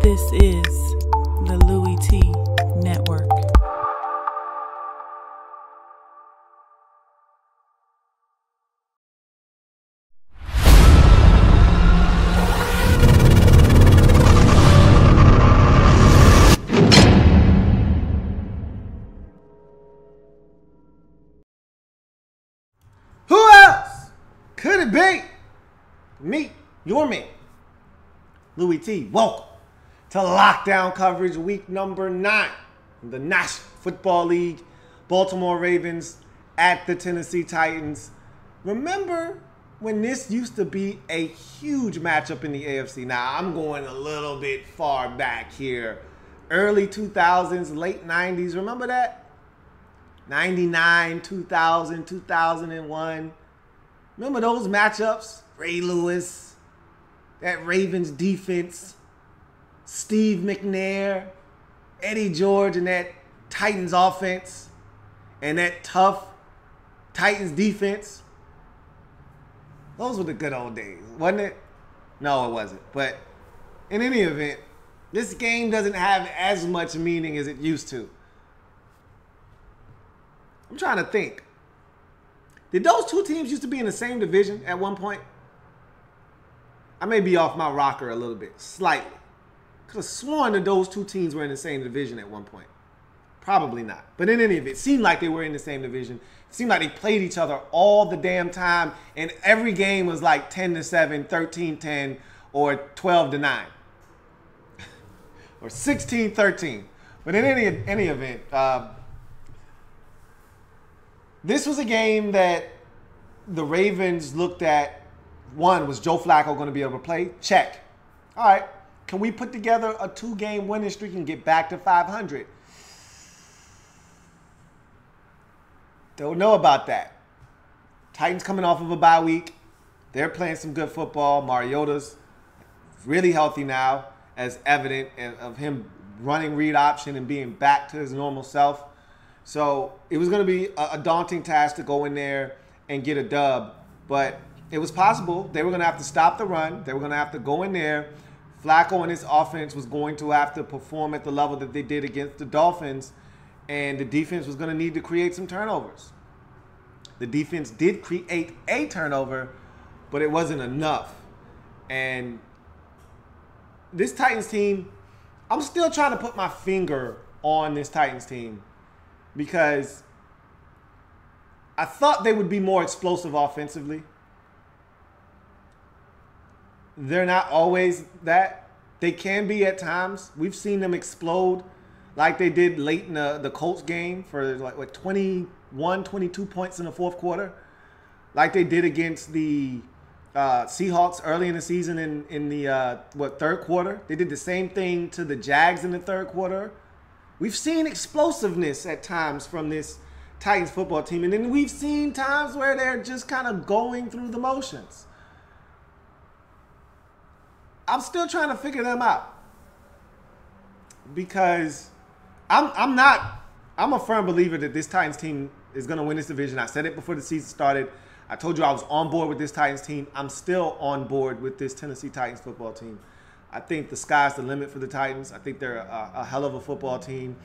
This is the Louie T Network. Who else could it be? Me, your man, Louie T. Welcome to lockdown coverage week number 9 of the National Football League. Baltimore Ravens at the Tennessee Titans. Remember when this used to be a huge matchup in the AFC? Now, I'm going a little bit far back here. Early 2000s, late 90s. Remember that? 99, 2000, 2001. Remember those matchups? Ray Lewis, that Ravens defense, Steve McNair, Eddie George, and that Titans offense, and that tough Titans defense. Those were the good old days, wasn't it? No, it wasn't. But in any event, this game doesn't have as much meaning as it used to. I'm trying to think. Did those two teams used to be in the same division at one point? I may be off my rocker a little bit, slightly. Could have sworn that those two teams were in the same division at one point. Probably not. But in any event, it seemed like they were in the same division. It seemed like they played each other all the damn time, and every game was like 10-7, 13-10, or 12-9. Or 16-13. But in any event, this was a game that the Ravens looked at. One, was Joe Flacco going to be able to play? Check. All right. Can we put together a 2-game winning streak and get back to 500? Don't know about that. Titans coming off of a bye week. They're playing some good football. Mariota's really healthy now, as evident of him running read option and being back to his normal self. So it was going to be a daunting task to go in there and get a dub, but it was possible. They were going to have to stop the run. They were going to have to go in there. Flacco and his offense was going to have to perform at the level that they did against the Dolphins, and the defense was going to need to create some turnovers. The defense did create a turnover, but it wasn't enough. And this Titans team, I'm still trying to put my finger on this Titans team, because I thought they would be more explosive offensively. They're not always that. They can be at times. We've seen them explode like they did late in the Colts game for like 21, 22 points in the fourth quarter. Like they did against the Seahawks early in the season in the third quarter. They did the same thing to the Jags in the third quarter. We've seen explosiveness at times from this Titans football team. And then we've seen times where they're just kind of going through the motions. I'm still trying to figure them out. Because I'm a firm believer that this Titans team is going to win this division. I said it before the season started. I told you I was on board with this Titans team. I'm still on board with this Tennessee Titans football team. I think the sky's the limit for the Titans. I think they're a hell of a football team.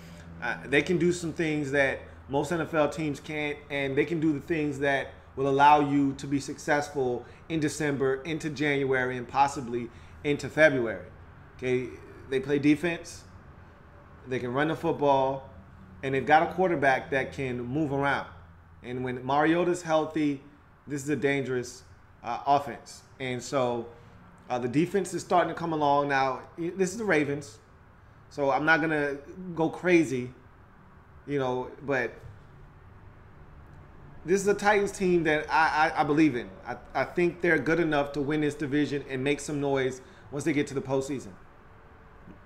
They can do some things that most NFL teams can't, and they can do the things that will allow you to be successful in December, into January, and possibly into February. Okay, they play defense, they can run the football, and they've got a quarterback that can move around. And when Mariota's healthy, this is a dangerous offense. And so the defense is starting to come along now. This is the Ravens, so I'm not going to go crazy, but this is a Titans team that I believe in. I think they're good enough to win this division and make some noise once they get to the postseason.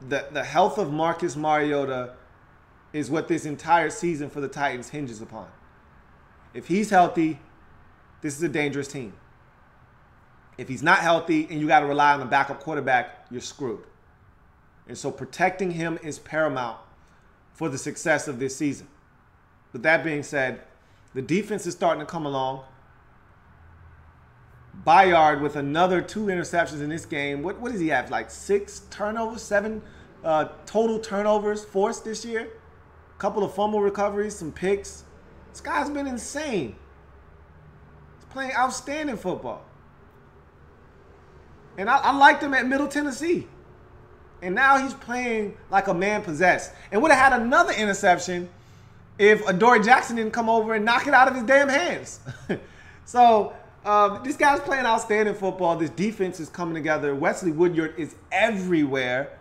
The health of Marcus Mariota is what this entire season for the Titans hinges upon. If he's healthy, this is a dangerous team. If he's not healthy and you got to rely on the backup quarterback, you're screwed. And so protecting him is paramount for the success of this season. With that being said, the defense is starting to come along. Bayard with another 2 interceptions in this game. What does he have? Like 6 turnovers, 7 total turnovers forced this year. A couple of fumble recoveries, some picks. This guy's been insane. He's playing outstanding football. And I liked him at Middle Tennessee. And now he's playing like a man possessed. And would have had another interception if Adoree Jackson didn't come over and knock it out of his damn hands. So this guy's playing outstanding football. This defense is coming together. Wesley Woodyard is everywhere.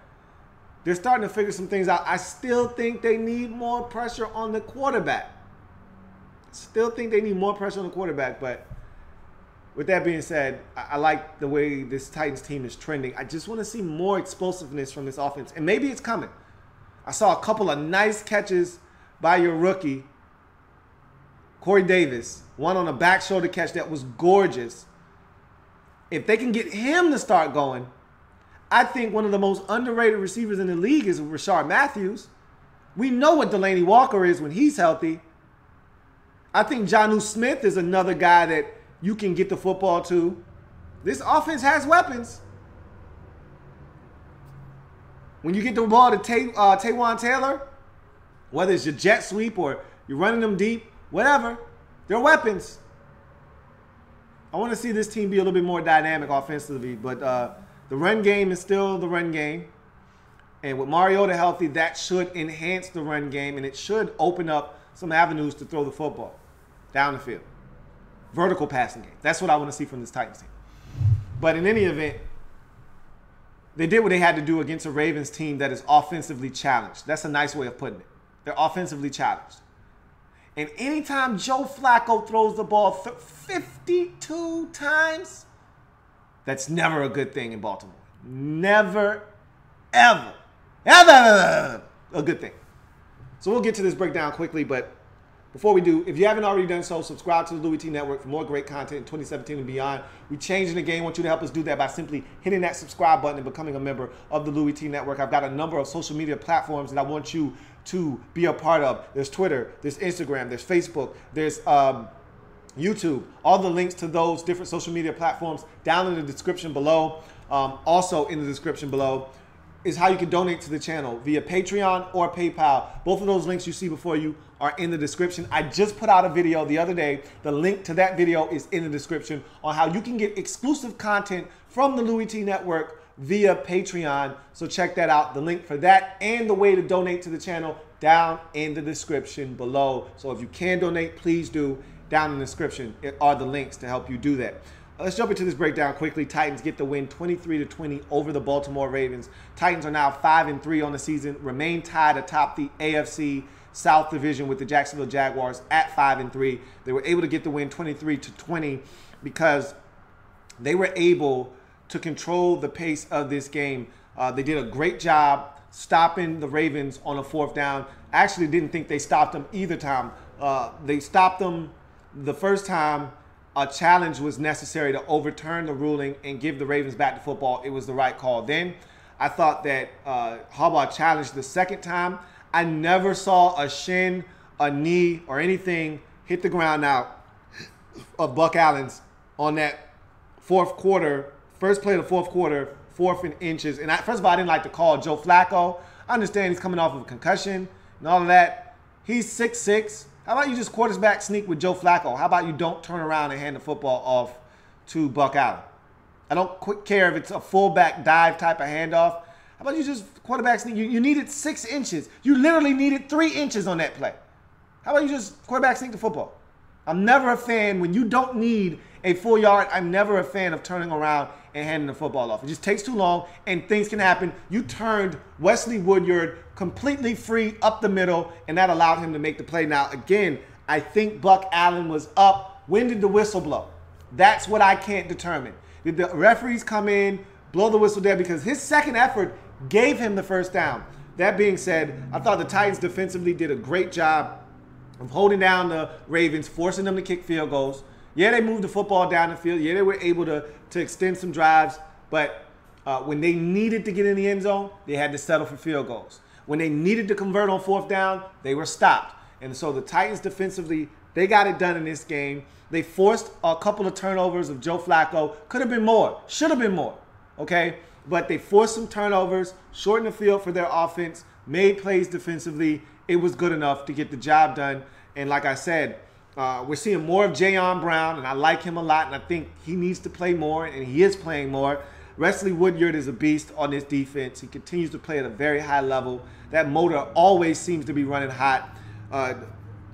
They're starting to figure some things out. I still think they need more pressure on the quarterback. But with that being said, I like the way this Titans team is trending. I just want to see more explosiveness from this offense. And maybe it's coming. I saw a couple of nice catches by your rookie, Corey Davis. One on a back shoulder catch that was gorgeous. If they can get him to start going, I think one of the most underrated receivers in the league is Rashard Matthews. We know what Delaney Walker is when he's healthy. I think Jonnu Smith is another guy that you can get the football to. This offense has weapons. When you get the ball to Taywan Taylor, whether it's your jet sweep or you're running them deep, whatever, they're weapons. I want to see this team be a little bit more dynamic offensively, but the run game is still the run game. And with Mariota healthy, that should enhance the run game, and it should open up some avenues to throw the football down the field. Vertical passing game. That's what I want to see from this Titans team. But in any event, they did what they had to do against a Ravens team that is offensively challenged. That's a nice way of putting it. They're offensively challenged. And anytime Joe Flacco throws the ball 52 times, that's never a good thing in Baltimore. Never, ever a good thing. So we'll get to this breakdown quickly, but before we do, if you haven't already done so, subscribe to the Louie T Network for more great content in 2017 and beyond. We're changing the game. I want you to help us do that by simply hitting that subscribe button and becoming a member of the Louie T Network. I've got a number of social media platforms that I want you to be a part of. There's Twitter, there's Instagram, there's Facebook, there's YouTube. All the links to those different social media platforms down in the description below. Also in the description below is how you can donate to the channel via Patreon or PayPal. Both of those links you see before you are in the description. I just put out a video the other day. The link to that video is in the description on how you can get exclusive content from the Louie T Network via Patreon. So check that out. The link for that and the way to donate to the channel down in the description below. So if you can donate, please do. Down in the description are the links to help you do that. Let's jump into this breakdown quickly. Titans get the win 23-20 over the Baltimore Ravens. Titans are now 5-3 on the season, remain tied atop the AFC South Division with the Jacksonville Jaguars at 5-3. They were able to get the win 23-20 because they were able to control the pace of this game. They did a great job stopping the Ravens on a 4th down. I actually didn't think they stopped them either time. They stopped them the first time a challenge was necessary to overturn the ruling and give the Ravens back the football. It was the right call. Then I thought that Harbaugh challenged the second time. I never saw a shin, a knee, or anything hit the ground out of Buck Allen's on that 4th quarter, first play of the 4th quarter, 4th and inches. And first of all, I didn't like to call Joe Flacco. I understand he's coming off of a concussion and all of that. He's 6'6". How about you just quarterback sneak with Joe Flacco? How about you don't turn around and hand the football off to Buck Allen? I don't care if it's a fullback dive type of handoff. How about you just quarterback sneak? You needed 6 inches. You literally needed 3 inches on that play. How about you just quarterback sneak the football? I'm never a fan when you don't need a full yard. I'm never a fan of turning around and handing the football off. It just takes too long and things can happen. You turned Wesley Woodyard completely free up the middle, and that allowed him to make the play. Now, again, I think Buck Allen was up. When did the whistle blow? That's what I can't determine. Did the referees come in, blow the whistle there? Because his second effort gave him the first down. That being said, I thought the Titans defensively did a great job of holding down the Ravens, forcing them to kick field goals. Yeah, they moved the football down the field. Yeah, they were able to extend some drives. But when they needed to get in the end zone, they had to settle for field goals. When they needed to convert on 4th down, they were stopped. And so the Titans defensively They got it done in this game. They forced a couple of turnovers of Joe Flacco. Could have been more. Should have been more. Okay? But they forced some turnovers, shortened the field for their offense, made plays defensively. It was good enough to get the job done. And like I said, we're seeing more of Jayon Brown, and I like him a lot, and I think he needs to play more, and he is playing more. Wesley Woodyard is a beast on this defense. He continues to play at a very high level. That motor always seems to be running hot.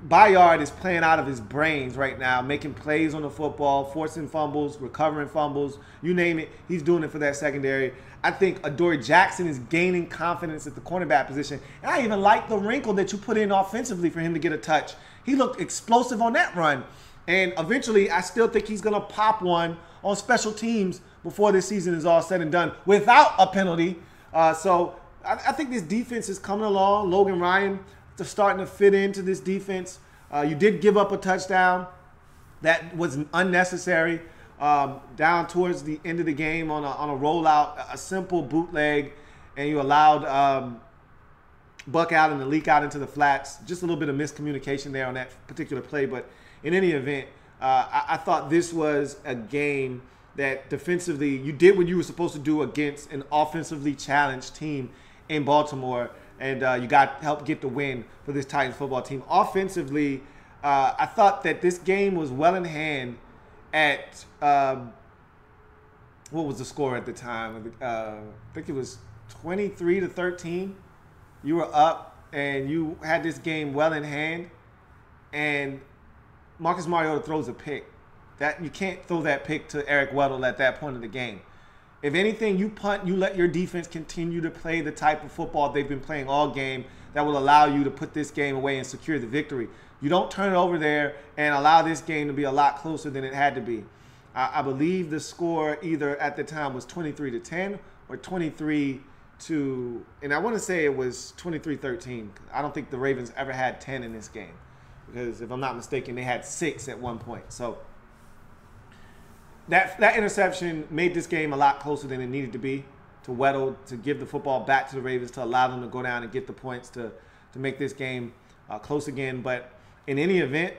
Bayard is playing out of his brains right now, making plays on the football, forcing fumbles, recovering fumbles, you name it. He's doing it for that secondary. I think Adoree Jackson is gaining confidence at the cornerback position. And I even like the wrinkle that you put in offensively for him to get a touch. He looked explosive on that run. And eventually, I still think he's going to pop one on special teams before this season is all said and done without a penalty. So I think this defense is coming along. Logan Ryan is starting to fit into this defense. You did give up a touchdown. That was unnecessary. Down towards the end of the game on a rollout, a simple bootleg, and you allowed Buck Allen to leak out into the flats. Just a little bit of miscommunication there on that particular play. But in any event, I thought this was a game that defensively you did what you were supposed to do against an offensively challenged team in Baltimore, and you got help get the win for this Titans football team. Offensively, I thought that this game was well in hand at what was the score at the time? I think it was 23-13. You were up, and you had this game well in hand, and Marcus Mariota throws a pick. That you can't throw that pick to Eric Weddle at that point of the game. If anything, you punt, you let your defense continue to play the type of football they've been playing all game that will allow you to put this game away and secure the victory. You don't turn it over there and allow this game to be a lot closer than it had to be. I believe the score either at the time was 23-10 or 23 to, and I want to say it was 23-13. I don't think the Ravens ever had 10 in this game, because if I'm not mistaken, they had 6 at one point. So that interception made this game a lot closer than it needed to be to Weddle, to give the football back to the Ravens, to allow them to go down and get the points to make this game close again. But in any event,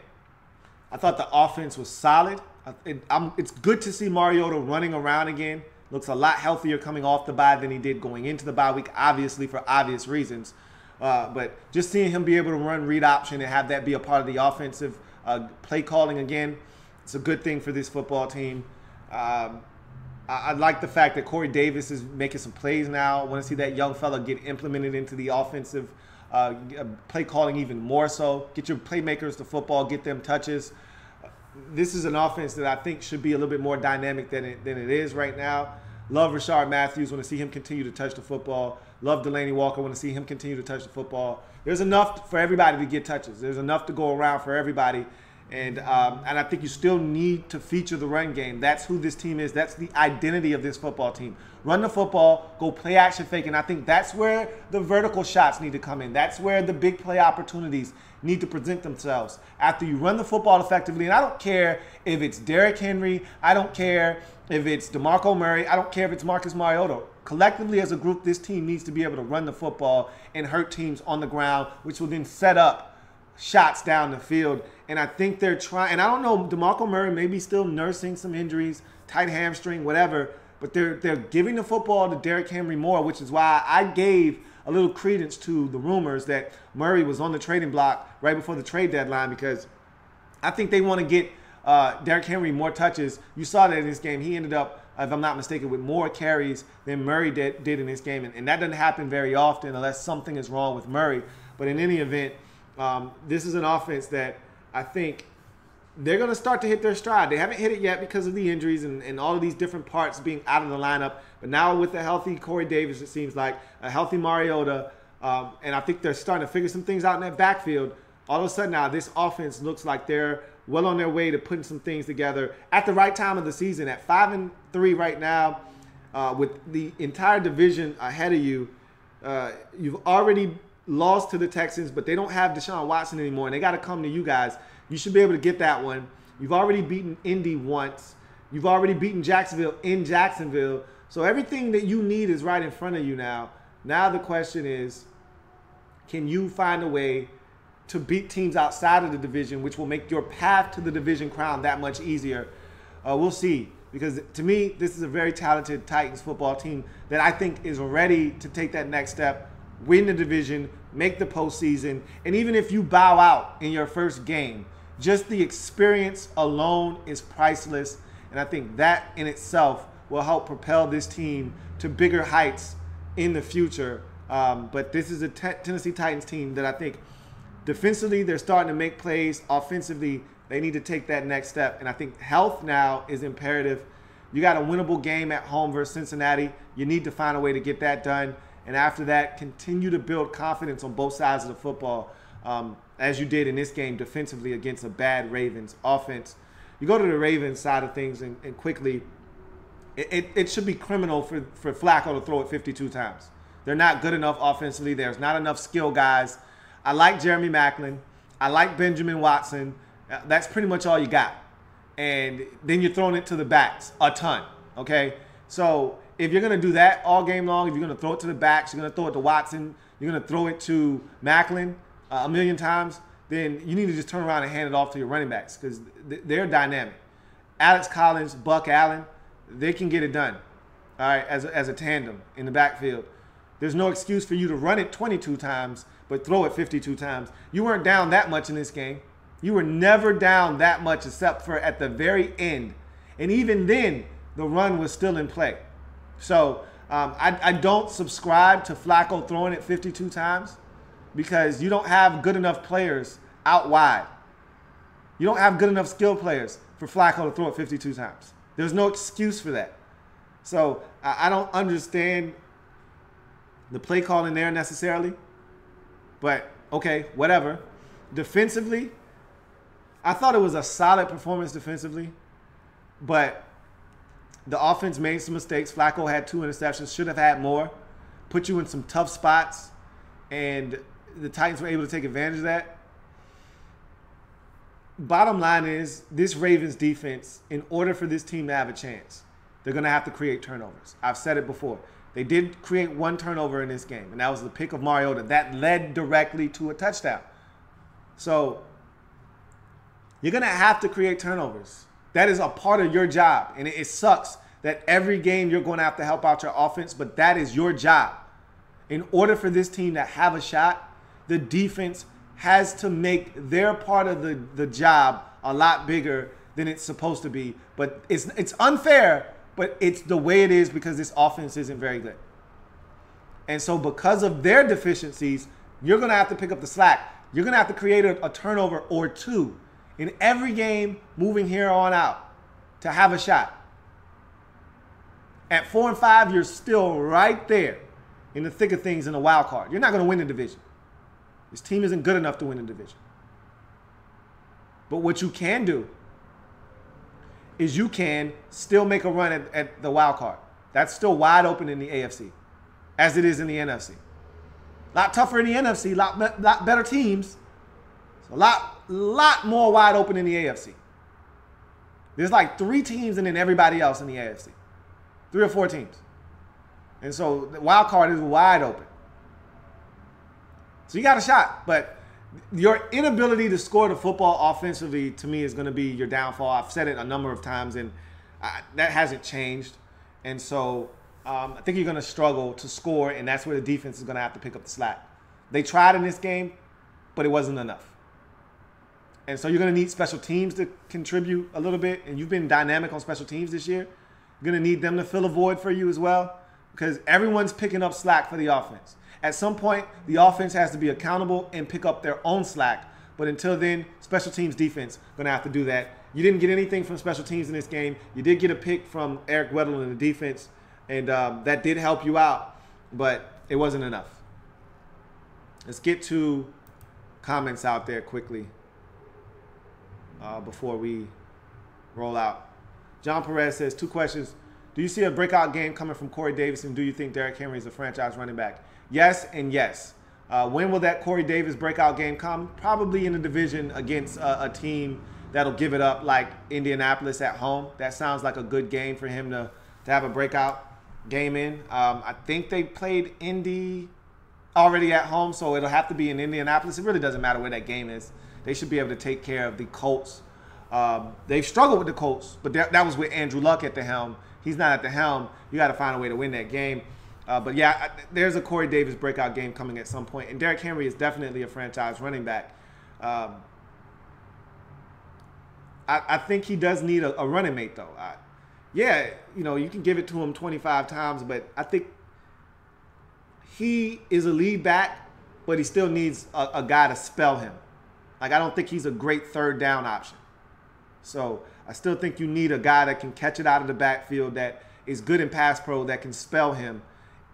I thought the offense was solid. It's good to see Mariota running around again. Looks a lot healthier coming off the bye than he did going into the bye week, obviously for obvious reasons. But just seeing him be able to run read option and have that be a part of the offensive play calling again, it's a good thing for this football team. I like the fact that Corey Davis is making some plays now. I want to see that young fella get implemented into the offensive play calling even more so. Get your playmakers the football, get them touches. This is an offense that I think should be a little bit more dynamic than it is right now. Love Rashard Matthews. Want to see him continue to touch the football. Love Delaney Walker. Want to see him continue to touch the football. There's enough for everybody to get touches. There's enough to go around for everybody. And I think you still need to feature the run game. That's who this team is. That's the identity of this football team. Run the football, go play action fake, and I think that's where the vertical shots need to come in. That's where the big play opportunities need to present themselves. After you run the football effectively, and I don't care if it's Derrick Henry, I don't care if it's DeMarco Murray, I don't care if it's Marcus Mariota. Collectively as a group, this team needs to be able to run the football and hurt teams on the ground, which will then set up shots down the field. And I think they're trying, and I don't know, DeMarco Murray may be still nursing some injuries, tight hamstring, whatever, but they're giving the football to Derrick Henry more, which is why I gave a little credence to the rumors that Murray was on the trading block right before the trade deadline, because I think they want to get Derrick Henry more touches. You saw that in this game. He ended up, if I'm not mistaken, with more carries than Murray did in this game, and that doesn't happen very often unless something is wrong with Murray. But in any event, this is an offense that I think they're going to start to hit their stride. They haven't hit it yet because of the injuries and all of these different parts being out of the lineup. But now with a healthy Corey Davis, it seems like, a healthy Mariota, and I think they're starting to figure some things out in that backfield. All of a sudden now, this offense looks like they're well on their way to putting some things together at the right time of the season. At 5-3 right now, with the entire division ahead of you, you've already lost to the Texans, but they don't have Deshaun Watson anymore, and they got to come to you guys. You should be able to get that one. You've already beaten Indy once. You've already beaten Jacksonville in Jacksonville. So everything that you need is right in front of you now. Now the question is, can you find a way to beat teams outside of the division, which will make your path to the division crown that much easier. We'll see. Because to me, this is a very talented Titans football team that I think is ready to take that next step, win the division, make the postseason, and even if you bow out in your first game, just the experience alone is priceless. And I think that in itself will help propel this team to bigger heights in the future. But this is a Tennessee Titans team that I think defensively, they're starting to make plays. Offensively, they need to take that next step. And I think health now is imperative. You got a winnable game at home versus Cincinnati. You need to find a way to get that done. And after that, continue to build confidence on both sides of the football, as you did in this game defensively against a bad Ravens offense. You go to the Ravens side of things, and quickly, it should be criminal for Flacco to throw it 52 times. They're not good enough offensively. There's not enough skill guys. I like Jeremy Maclin. I like Benjamin Watson. That's pretty much all you got. And then you're throwing it to the backs a ton, okay? So if you're going to do that all game long, if you're going to throw it to the backs, you're going to throw it to Watson, you're going to throw it to Maclin a million times, then you need to just turn around and hand it off to your running backs because they're dynamic. Alex Collins, Buck Allen, they can get it done, all right, as a tandem in the backfield. There's no excuse for you to run it 22 times but throw it 52 times. You weren't down that much in this game. You were never down that much except for at the very end. And even then, the run was still in play. So I don't subscribe to Flacco throwing it 52 times because you don't have good enough players out wide. You don't have good enough skill players for Flacco to throw it 52 times. There's no excuse for that. So I don't understand the play calling there necessarily. But, okay, whatever. Defensively, I thought it was a solid performance defensively. But the offense made some mistakes. Flacco had 2 interceptions, should have had more. Put you in some tough spots. And the Titans were able to take advantage of that. Bottom line is, this Ravens defense, in order for this team to have a chance, they're going to have to create turnovers. I've said it before. They did create 1 turnover in this game, and that was the pick of Mariota. That led directly to a touchdown. So you're going to have to create turnovers. That is a part of your job, and it sucks that every game you're going to have to help out your offense, but that is your job. In order for this team to have a shot, the defense has to make their part of the job a lot bigger than it's supposed to be. But it's unfair, but it's the way it is because this offense isn't very good. And so because of their deficiencies, you're going to have to pick up the slack. You're going to have to create a turnover or 2 in every game moving here on out to have a shot. At 4-5, you're still right there in the thick of things in the wild card. You're not going to win the division. This team isn't good enough to win the division. But what you can do is you can still make a run at the wild card. That's still wide open in the AFC, as it is in the NFC. A lot tougher in the NFC, lot better teams. So a lot more wide open in the AFC. There's like 3 teams and then everybody else in the AFC. 3 or 4 teams. And so the wild card is wide open. So you got a shot, but your inability to score the football offensively, to me, is going to be your downfall. I've said it a number of times, and that hasn't changed. And so I think you're going to struggle to score, and that's where the defense is going to have to pick up the slack. They tried in this game, but it wasn't enough. And so you're going to need special teams to contribute a little bit, and you've been dynamic on special teams this year. You're going to need them to fill a void for you as well because everyone's picking up slack for the offense. At some point, the offense has to be accountable and pick up their own slack. But until then, special teams defense going to have to do that. You didn't get anything from special teams in this game. You did get a pick from Eric Weddle in the defense, and that did help you out, but it wasn't enough. Let's get to comments out there quickly before we roll out. John Perez says, 2 questions. Do you see a breakout game coming from Corey Davis, and do you think Derrick Henry is a franchise running back? Yes and yes. When will that Corey Davis breakout game come? Probably in the division against a team that'll give it up like Indianapolis at home. That sounds like a good game for him to have a breakout game in. I think they played Indy already at home, so it'll have to be in Indianapolis. It really doesn't matter where that game is. They should be able to take care of the Colts. They've struggled with the Colts, but that was with Andrew Luck at the helm. He's not at the helm. You got to find a way to win that game. But yeah, there's a Corey Davis breakout game coming at some point, and Derrick Henry is definitely a franchise running back. I think he does need a running mate, though. Yeah, you can give it to him 25 times, but I think he is a lead back, but he still needs a guy to spell him. Like, I don't think he's a great third down option. So I still think you need a guy that can catch it out of the backfield, that is good in pass pro, that can spell him.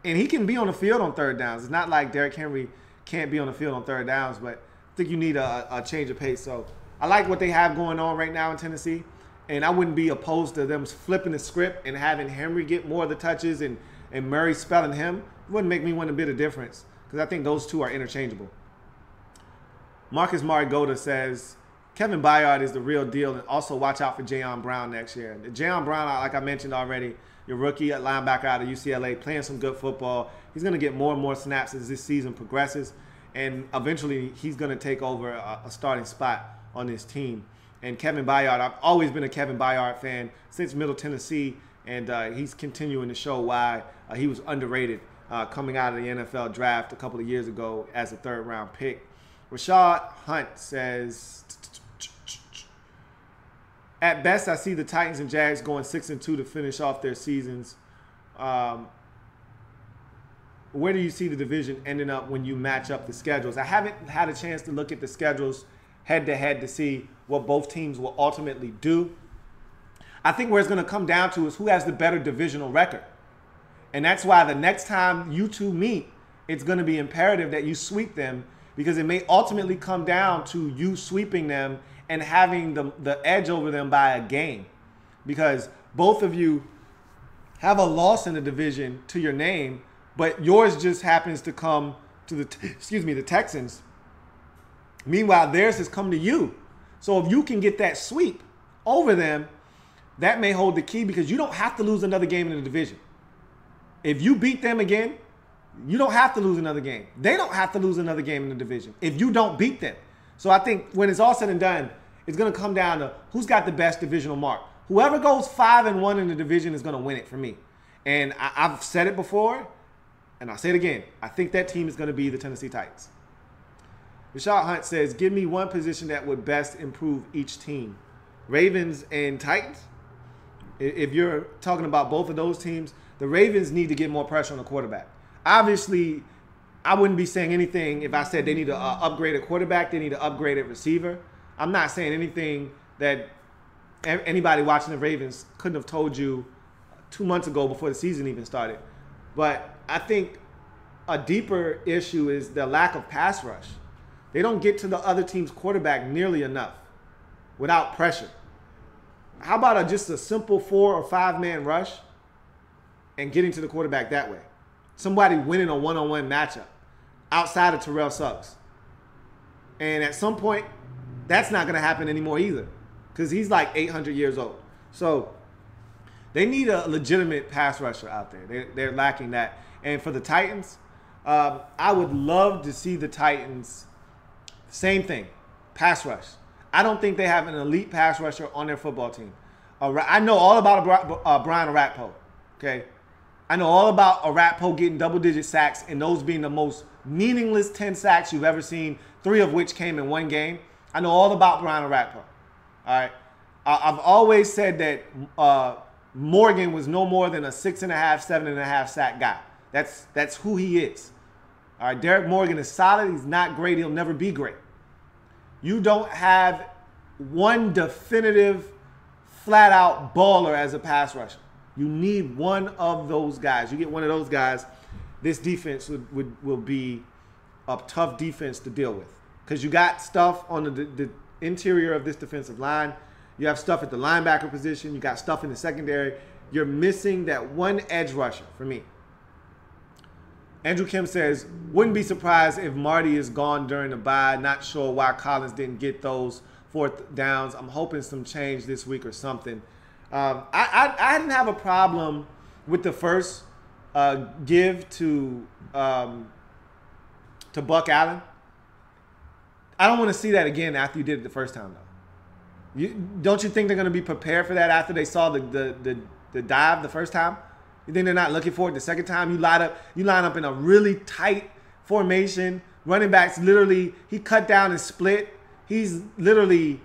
And he can be on the field on third downs. It's not like Derrick Henry can't be on the field on third downs, but I think you need a change of pace. So I like what they have going on right now in Tennessee, and I wouldn't be opposed to them flipping the script and having Henry get more of the touches and Murray spelling him. It wouldn't make me want a bit of difference, because I think those two are interchangeable. Marcus Marigoda says, Kevin Byard is the real deal, and also watch out for Jayon Brown next year. Jayon Brown, like I mentioned already, your rookie at linebacker out of UCLA, playing some good football. He's going to get more and more snaps as this season progresses, and eventually he's going to take over a starting spot on this team. And Kevin Byard, I've always been a Kevin Byard fan since Middle Tennessee, and he's continuing to show why he was underrated coming out of the NFL draft a couple of years ago as a third-round pick. Rashad Hunt says, at best, I see the Titans and Jags going 6-2 to finish off their seasons. Where do you see the division ending up when you match up the schedules? I haven't had a chance to look at the schedules head-to-head to see what both teams will ultimately do. I think where it's going to come down to is who has the better divisional record. And that's why the next time you two meet, it's going to be imperative that you sweep them, because it may ultimately come down to you sweeping them and having the edge over them by a game, because both of you have a loss in the division to your name, but yours just happens to come to the Texans. Meanwhile, theirs has come to you. So if you can get that sweep over them, that may hold the key, because you don't have to lose another game in the division. If you beat them again, you don't have to lose another game. They don't have to lose another game in the division if you don't beat them. So I think when it's all said and done, it's going to come down to who's got the best divisional mark. Whoever goes 5-1 in the division is going to win it for me. And I've said it before, and I'll say it again. I think that team is going to be the Tennessee Titans. Rashad Hunt says, give me one position that would best improve each team. Ravens and Titans? If you're talking about both of those teams, the Ravens need to get more pressure on the quarterback. Obviously, I wouldn't be saying anything if I said they need to upgrade a quarterback, they need to upgrade a receiver. I'm not saying anything that anybody watching the Ravens couldn't have told you 2 months ago before the season even started. But I think a deeper issue is the lack of pass rush. They don't get to the other team's quarterback nearly enough without pressure. How about just a simple 4 or 5 man rush and getting to the quarterback that way? Somebody winning a one-on-one matchup outside of Terrell Suggs. And at some point, that's not going to happen anymore either, because he's like 800 years old. So they need a legitimate pass rusher out there. They're lacking that. And for the Titans, I would love to see the Titans, same thing, pass rush. I don't think they have an elite pass rusher on their football team. I know all about Brian Orakpo, okay? I know all about Orakpo getting double-digit sacks and those being the most meaningless 10 sacks you've ever seen, 3 of which came in one game. I know all about Brian Orakpo, all right? I've always said that Morgan was no more than a 6.5, 7.5 sack guy. That's who he is. All right, Derek Morgan is solid. He's not great. He'll never be great. You don't have one definitive, flat-out baller as a pass rusher. You need one of those guys. You get one of those guys, this defense will be a tough defense to deal with, because you got stuff on the interior of this defensive line. You have stuff at the linebacker position. You got stuff in the secondary. You're missing that one edge rusher for me. Andrew Kim says, wouldn't be surprised if Marty is gone during the bye. Not sure why Collins didn't get those 4th downs. I'm hoping some change this week or something. I didn't have a problem with the first give to to Buck Allen. I don't want to see that again after you did it the first time, though. Don't you think they're going to be prepared for that after they saw the dive the first time? You think they're not looking for it the second time? You line up in a really tight formation. Running backs literally, he cut down and split. He's literally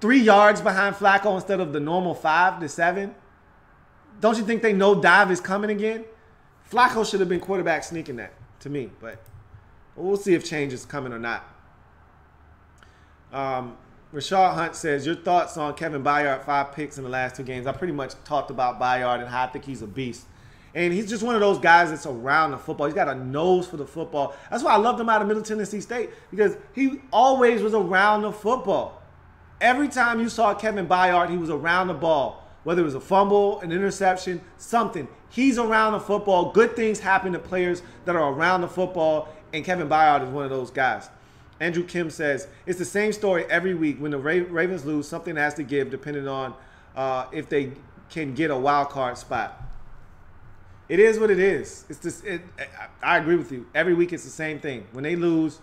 3 yards behind Flacco instead of the normal 5 to 7. Don't you think they know dive is coming again? Flacco should have been quarterback sneaking that, to me. But we'll see if change is coming or not. Rashad Hunt says, your thoughts on Kevin Byard, 5 picks in the last 2 games. I pretty much talked about Byard and how I think he's a beast. And he's just one of those guys that's around the football. He's got a nose for the football. That's why I loved him out of Middle Tennessee State, because he always was around the football. Every time you saw Kevin Byard, he was around the ball. Whether it was a fumble, an interception, something. He's around the football. Good things happen to players that are around the football, and Kevin Byard is one of those guys. Andrew Kim says, it's the same story every week. When the Ravens lose, something has to give depending on if they can get a wild card spot. It is what it is. It's just, I agree with you. Every week it's the same thing. When they lose,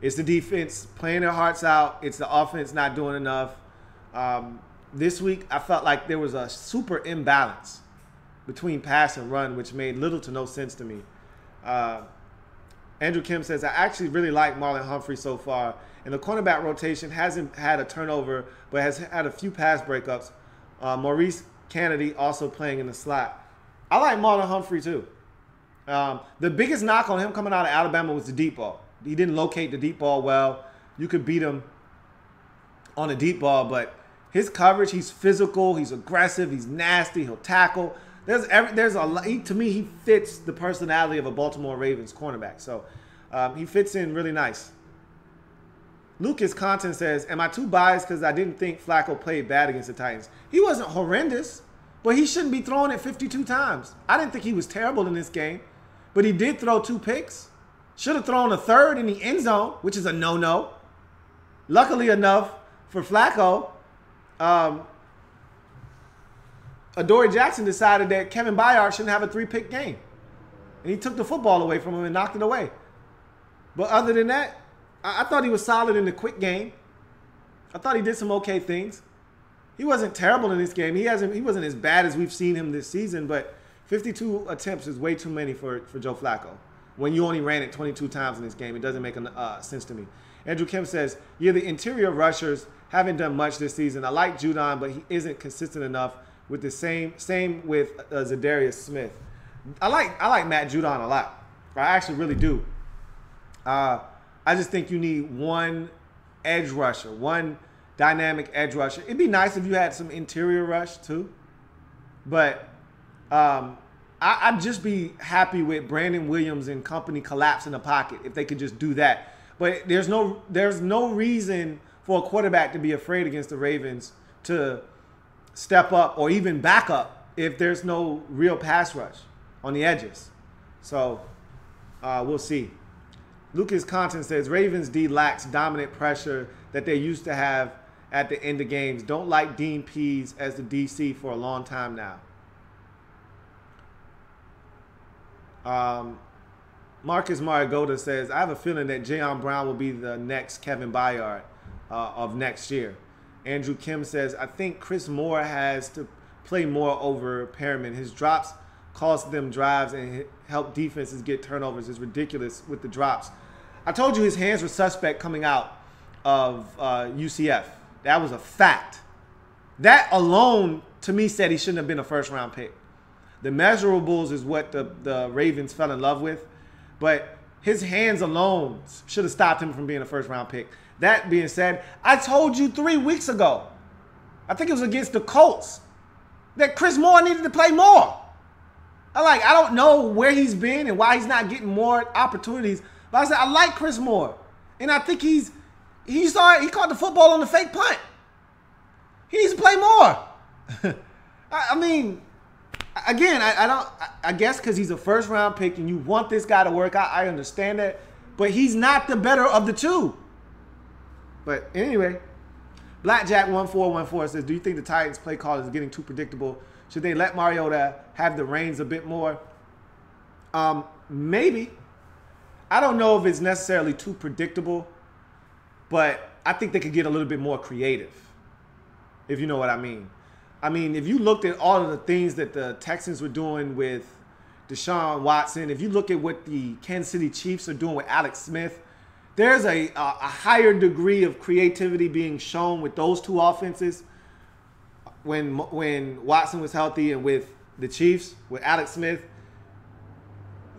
it's the defense playing their hearts out. It's the offense not doing enough. This week, I felt like there was a super imbalance between pass and run, which made little to no sense to me. Andrew Kim says, I actually really like Marlon Humphrey so far. And the cornerback rotation hasn't had a turnover, but has had a few pass breakups. Maurice Kennedy also playing in the slot. I like Marlon Humphrey too. The biggest knock on him coming out of Alabama was the deep ball. He didn't locate the deep ball well. You could beat him on a deep ball, but his coverage, he's physical, he's aggressive, he's nasty, he'll tackle. There's a lot. To me, he fits the personality of a Baltimore Ravens cornerback. So he fits in really nice. Lucas Content says, am I too biased because I didn't think Flacco played bad against the Titans? He wasn't horrendous, but he shouldn't be throwing it 52 times. I didn't think he was terrible in this game, but he did throw 2 picks. Should have thrown a 3rd in the end zone, which is a no-no. Luckily enough for Flacco, Adoree Jackson decided that Kevin Byard shouldn't have a 3-pick game. And he took the football away from him and knocked it away. But other than that, I thought he was solid in the quick game. I thought he did some okay things. He wasn't terrible in this game. He wasn't as bad as we've seen him this season, but 52 attempts is way too many for Joe Flacco. When you only ran it 22 times in this game, it doesn't make sense to me. Andrew Kim says, yeah, the interior rushers haven't done much this season. I like Judon, but he isn't consistent enough with the same with Zadarius Smith. I like Matt Judon a lot. I actually really do. I just think you need one edge rusher, one dynamic edge rusher. It'd be nice if you had some interior rush too. But I'd just be happy with Brandon Williams and company collapse in the pocket if they could just do that. But there's no reason for a quarterback to be afraid against the Ravens to step up or even back up if there's no real pass rush on the edges. So we'll see. Lucas Content says, Ravens D lacks dominant pressure that they used to have at the end of games. Don't like Dean Pease as the DC for a long time now. Marcus Marigoda says, I have a feeling that Jayon Brown will be the next Kevin Byard of next year. Andrew Kim says, I think Chris Moore has to play more over Perriman. His drops cost them drives and help defenses get turnovers. It's ridiculous with the drops. I told you his hands were suspect coming out of UCF. That was a fact. That alone, to me, said he shouldn't have been a first-round pick. The measurables is what the Ravens fell in love with. But his hands alone should have stopped him from being a first-round pick. That being said, I told you 3 weeks ago, I think it was against the Colts, that Chris Moore needed to play more. I don't know where he's been and why he's not getting more opportunities. But I said, I like Chris Moore. And I think he caught the football on the fake punt. He needs to play more. I mean, again, I guess because he's a first-round pick and you want this guy to work out, I understand that. But he's not the better of the two. But anyway, Blackjack1414 says, do you think the Titans play call is getting too predictable? Should they let Mariota have the reins a bit more? Maybe. I don't know if it's necessarily too predictable, but I think they could get a little bit more creative, if you know what I mean. I mean, if you looked at all of the things that the Texans were doing with Deshaun Watson, if you look at what the Kansas City Chiefs are doing with Alex Smith, there's a higher degree of creativity being shown with those two offenses when Watson was healthy and with the Chiefs, with Alex Smith.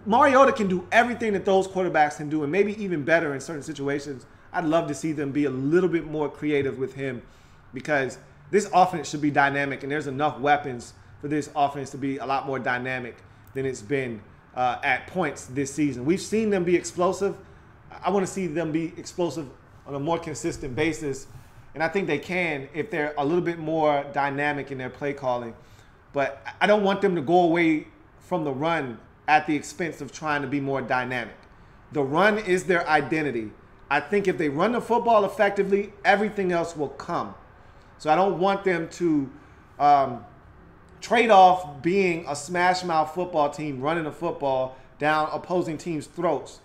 Mariota can do everything that those quarterbacks can do and maybe even better in certain situations. I'd love to see them be a little bit more creative with him because this offense should be dynamic and there's enough weapons for this offense to be a lot more dynamic than it's been at points this season. We've seen them be explosive. I want to see them be explosive on a more consistent basis, and I think they can if they're a little bit more dynamic in their play calling. But I don't want them to go away from the run at the expense of trying to be more dynamic. The run is their identity. I think if they run the football effectively, everything else will come. So I don't want them to trade off being a smash mouth football team, running the football down opposing teams' throats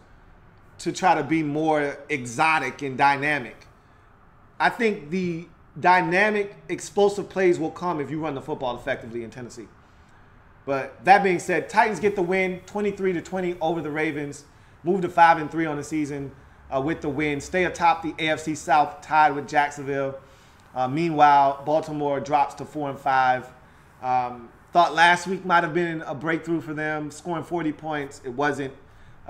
to try to be more exotic and dynamic. I think the dynamic, explosive plays will come if you run the football effectively in Tennessee. But that being said, Titans get the win, 23-20 over the Ravens. Move to 5-3 on the season with the win. Stay atop the AFC South, tied with Jacksonville. Meanwhile, Baltimore drops to 4-5. Thought last week might have been a breakthrough for them, scoring 40 points. It wasn't.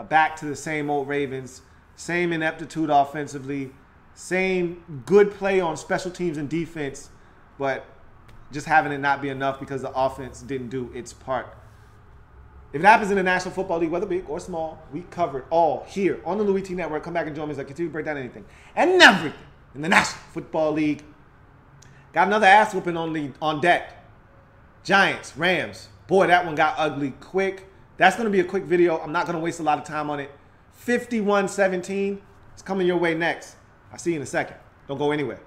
Back to the same old Ravens. Same ineptitude offensively. Same good play on special teams and defense, but just having it not be enough because the offense didn't do its part. If it happens in the National Football League, whether big or small, we cover it all here on the Louie T Network. Come back and join me as I continue to break down anything and everything in the National Football League. Got another ass whooping on deck. Giants, Rams. Boy, that one got ugly quick. That's going to be a quick video. I'm not going to waste a lot of time on it. 51-17. It's coming your way next. I'll see you in a second. Don't go anywhere.